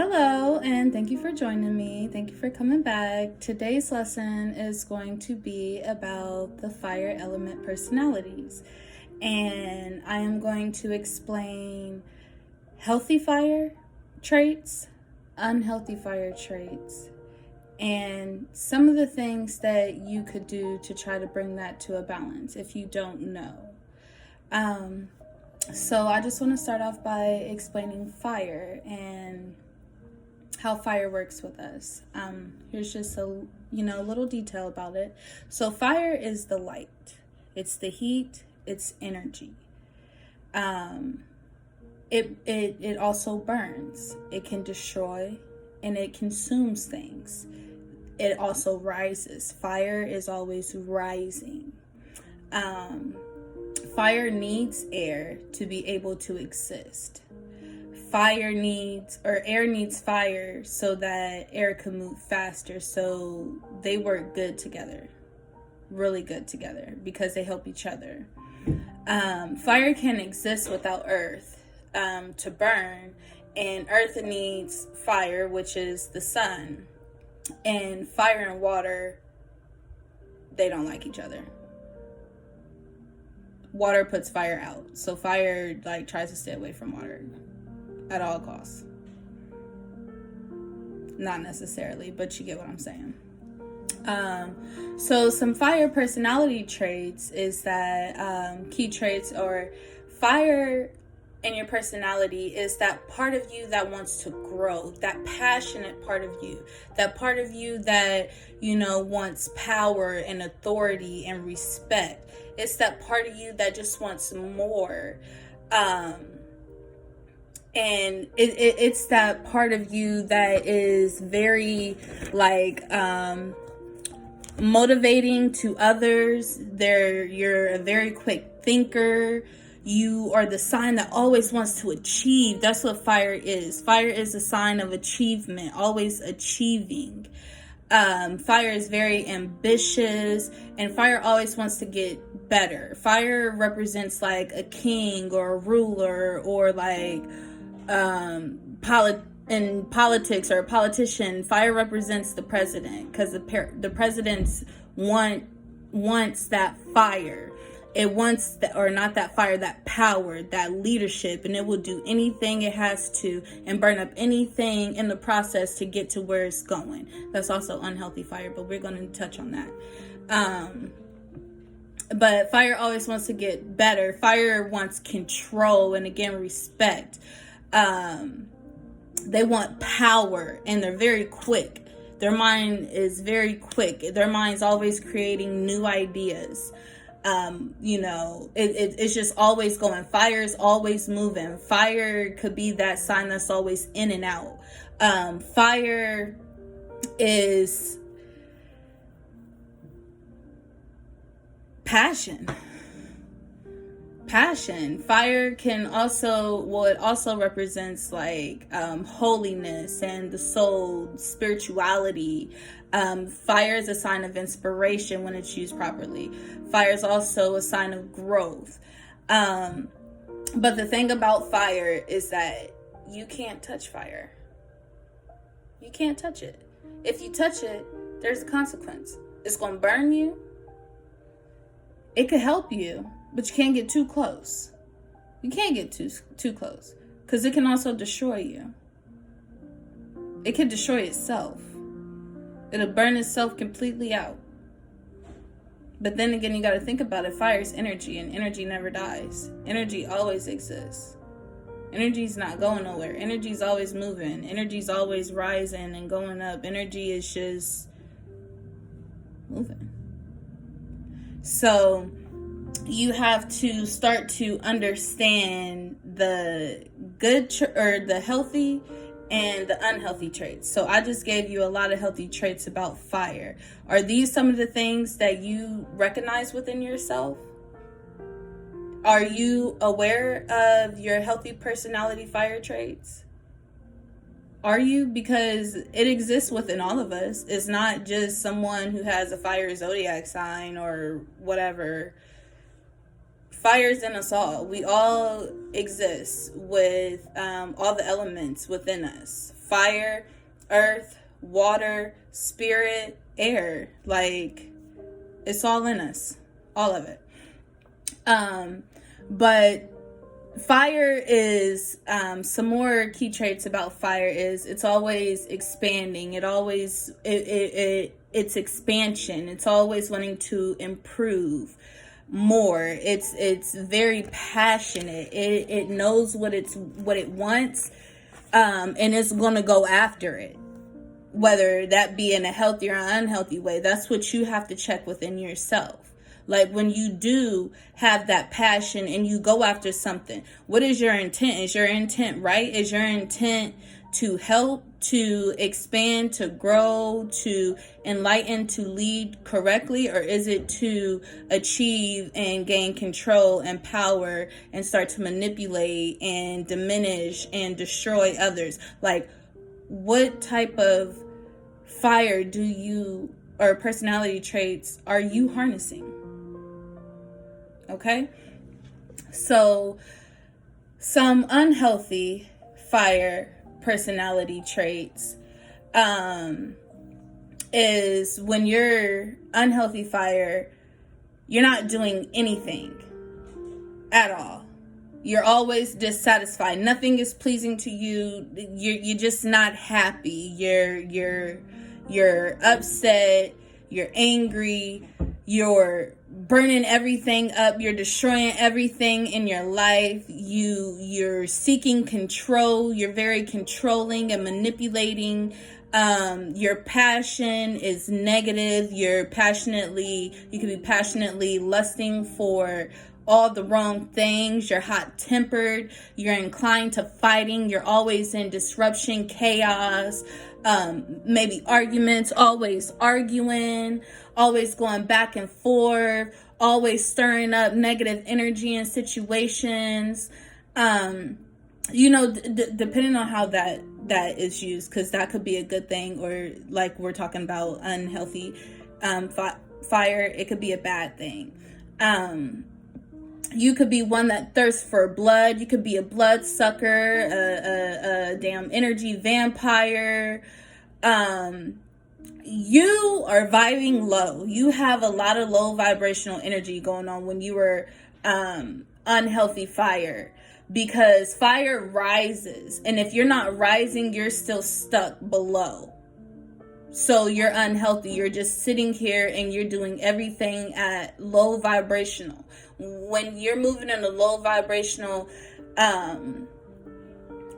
Hello, and thank you for joining me. Thank you for coming back. Today's lesson is going to be about the fire element personalities, and I am going to explain healthy fire traits, unhealthy fire traits, and some of the things that you could do to try to bring that to a balance if you don't know. So I just want to start off by explaining fire and how fire works with us. Here's just a little detail about it. So fire is the light. It's the heat. It's energy. It also burns. It can destroy, and it consumes things. It also rises. Fire is always rising. Fire needs air to be able to exist. Air needs fire so that air can move faster. So they work good together, really good together, because they help each other. Fire can exist without earth to burn, and earth needs fire, which is the sun. And fire and water, they don't like each other. Water puts fire out, so fire tries to stay away from water at all costs. Not necessarily, but you get what I'm saying. So some fire personality traits is that key traits or fire in your personality is that part of you that wants to grow, that passionate part of you, that part of you that, wants power and authority and respect. It's that part of you that just wants more. And it's that part of you that is very motivating to others. You're a very quick thinker. You are the sign that always wants to achieve. That's what fire is. Fire is a sign of achievement, always achieving. Fire is very ambitious, and fire always wants to get better. Fire represents a king or a ruler, or in politics or a politician. Fire represents the president, because the president wants that fire. It wants not that fire, that power, that leadership, and it will do anything it has to and burn up anything in the process to get to where it's going. That's also unhealthy fire, but we're going to touch on that. But fire always wants to get better. Fire wants control and, again, respect. They want power, and they're very quick. Their mind is very quick. Their mind's always creating new ideas. It's just always going. Fire is always moving. Fire could be that sign that's always in and out. Fire is passion. Fire can also, it also represents holiness and the soul, spirituality. Fire is a sign of inspiration when it's used properly. Fire is also a sign of growth. But the thing about fire is that you can't touch fire. You can't touch it. If you touch it, there's a consequence. It's going to burn you. It could help you, but you can't get too close. You can't get too close, because it can also destroy you. It can destroy itself. It'll burn itself completely out. But then again, you got to think about it. Fire is energy, and energy never dies. Energy always exists. Energy's not going nowhere. Energy's always moving. Energy's always rising and going up. Energy is just moving. So you have to start to understand the good or the healthy and the unhealthy traits. So I just gave you a lot of healthy traits about fire. Are these some of the things that you recognize within yourself? Are you aware of your healthy personality fire traits? Are you? Because it exists within all of us. It's not just someone who has a fire zodiac sign or whatever. Fire's in us all. We all exist with all the elements within us. fire, earth, water, spirit, air. Like, it's all in us, all of it. But fire is, some more key traits about fire is it's always expanding. It's expansion. It's always wanting to improve more. It's very passionate. It knows what it wants, and it's going to go after it, whether that be in a healthy or unhealthy way. That's what you have to check within yourself. Like, when you do have that passion and you go after something, what is your intent? Is your intent right? Is your intent to help, to expand, to grow, to enlighten, to lead correctly? Or is it to achieve and gain control and power and start to manipulate and diminish and destroy others? Like, what type of fire or personality traits are you harnessing? Okay? So, some unhealthy fire personality traits is when you're unhealthy fire, you're not doing anything at all. You're always dissatisfied. Nothing is pleasing to you. You're just not happy. You're upset. You're angry. You're burning everything up. You're destroying everything in your life. You're seeking control. You're very controlling and manipulating. Your passion is negative. You could be passionately lusting for all the wrong things. You're hot-tempered. You're inclined to fighting. You're always in disruption, chaos, maybe arguments, always arguing, always going back and forth, always stirring up negative energy in situations. Depending on how that is used, because that could be a good thing, or like we're talking about unhealthy fire, it could be a bad thing. You could be one that thirsts for blood. You could be a blood sucker, a damn energy vampire. You are vibing low. You have a lot of low vibrational energy going on when you were unhealthy fire, because fire rises. And if you're not rising, you're still stuck below. So you're unhealthy. You're just sitting here and you're doing everything at low vibrational. When you're moving in a low vibrational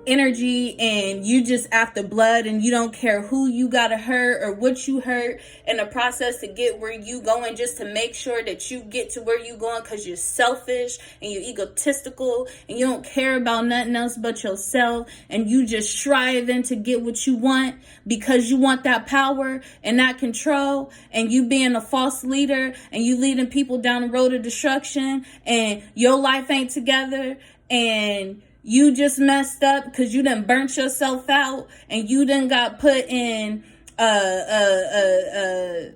energy and you just after blood and you don't care who you gotta hurt or what you hurt in the process to get where you going, just to make sure that you get to where you going, because you're selfish and you're egotistical and you don't care about nothing else but yourself, and you just striving to get what you want because you want that power and that control, and you being a false leader and you leading people down the road of destruction, and your life ain't together, and you just messed up because you done burnt yourself out, and you done got put in a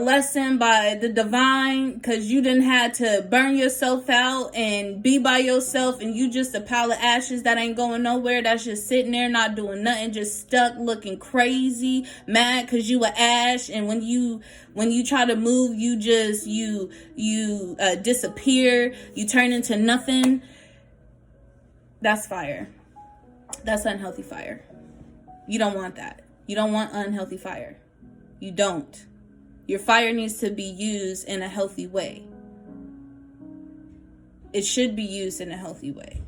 lesson by the divine, because you done had to burn yourself out and be by yourself, and you just a pile of ashes that ain't going nowhere, that's just sitting there not doing nothing, just stuck looking crazy, mad because you a ash, and when you try to move, you disappear, you turn into nothing. That's fire. That's unhealthy fire. You don't want that. You don't want unhealthy fire. You don't. Your fire needs to be used in a healthy way. It should be used in a healthy way.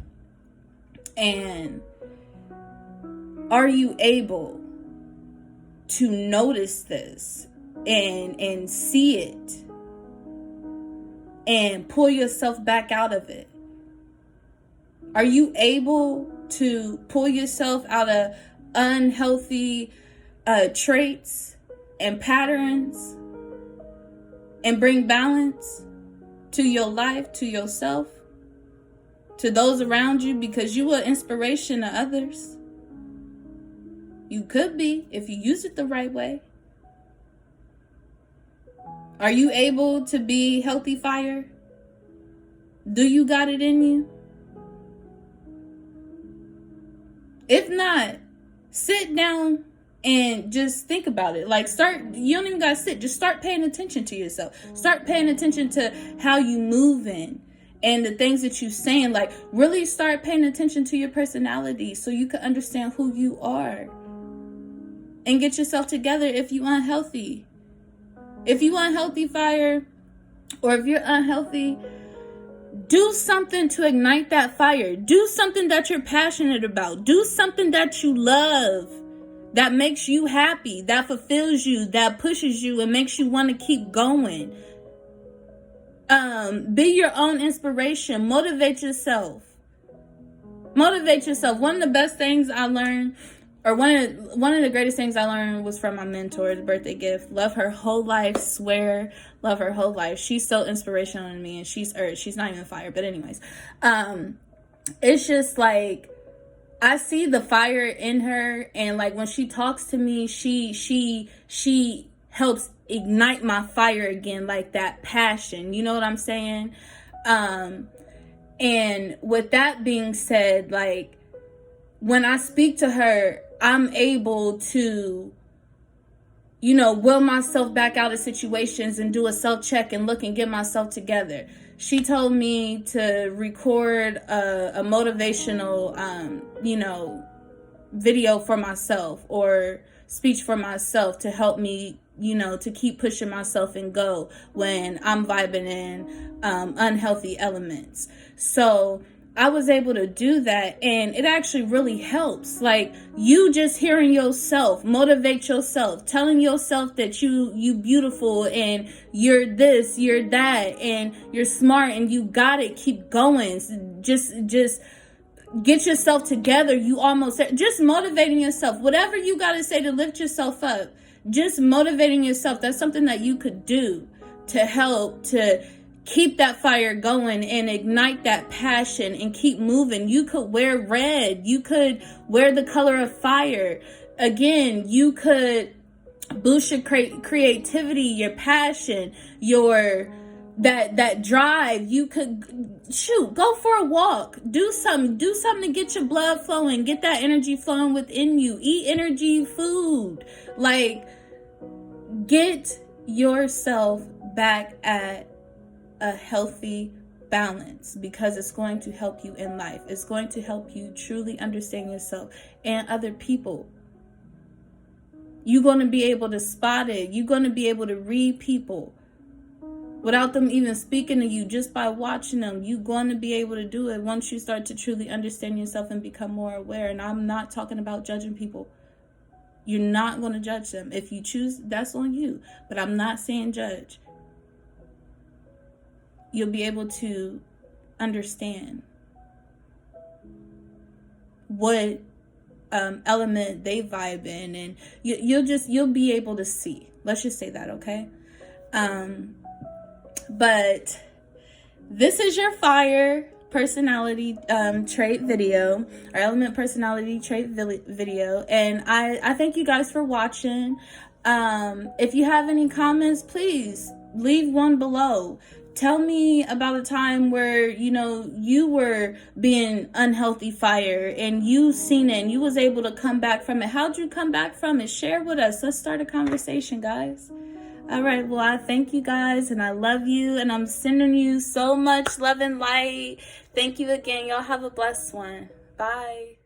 And are you able to notice this and see it and pull yourself back out of it? Are you able to pull yourself out of unhealthy traits and patterns and bring balance to your life, to yourself, to those around you? Because you are inspiration to others. You could be if you use it the right way. Are you able to be healthy fire? Do you got it in you? If not, Sit down and just think about it. Like, you don't even gotta sit, just start paying attention to yourself. Start paying attention to how you moving and the things that you saying. Like, really start paying attention to your personality so you can understand who you are. And get yourself together if you unhealthy. If you unhealthy, fire, or if you're unhealthy, do something to ignite that fire. Do something that you're passionate about. Do something that you love, that makes you happy, that fulfills you, that pushes you and makes you want to keep going. Be your own inspiration. Motivate yourself. Motivate yourself. One of the best things I learned, or one of the greatest things I learned, was from my mentor, the birthday gift. Love her whole life, swear, love her whole life. She's so inspirational to me, and she's earth. She's not even fire, but anyways, it's just like, I see the fire in her, and like when she talks to me, she helps ignite my fire again, like that passion. You know what I'm saying? And with that being said, like, when I speak to her, I'm able to, will myself back out of situations and do a self-check and look and get myself together. She told me to record a motivational, video for myself, or speech for myself, to help me, to keep pushing myself and go when I'm vibing in unhealthy elements. So I was able to do that, and it actually really helps. Like, you just hearing yourself, motivate yourself, telling yourself that you beautiful, and you're this, you're that, and you're smart, and you got it, keep going. Just get yourself together. Just motivating yourself. Whatever you got to say to lift yourself up, just motivating yourself. That's something that you could do to help to keep that fire going and ignite that passion and keep moving. You could wear red. You could wear the color of fire. Again, you could boost your creativity, your passion, your that drive. You could go for a walk, do something to get your blood flowing, get that energy flowing within you. Eat energy food. Like, get yourself back at a healthy balance, because it's going to help you in life. It's going to help you truly understand yourself and other people. You're going to be able to spot it. You're going to be able to read people without them even speaking to you, just by watching them. You're going to be able to do it once you start to truly understand yourself and become more aware. And I'm not talking about judging people. You're not going to judge them. If you choose, that's on you. But I'm not saying judge. You'll be able to understand what element they vibe in, and you'll be able to see. Let's just say that, okay? But this is your fire personality trait video, or element personality trait video, and I thank you guys for watching. If you have any comments, please leave one below. Tell me about a time where, you were being unhealthy fire and you seen it and you was able to come back from it. How'd you come back from it? Share with us. Let's start a conversation, guys. All right. Well, I thank you guys, and I love you, and I'm sending you so much love and light. Thank you again. Y'all have a blessed one. Bye.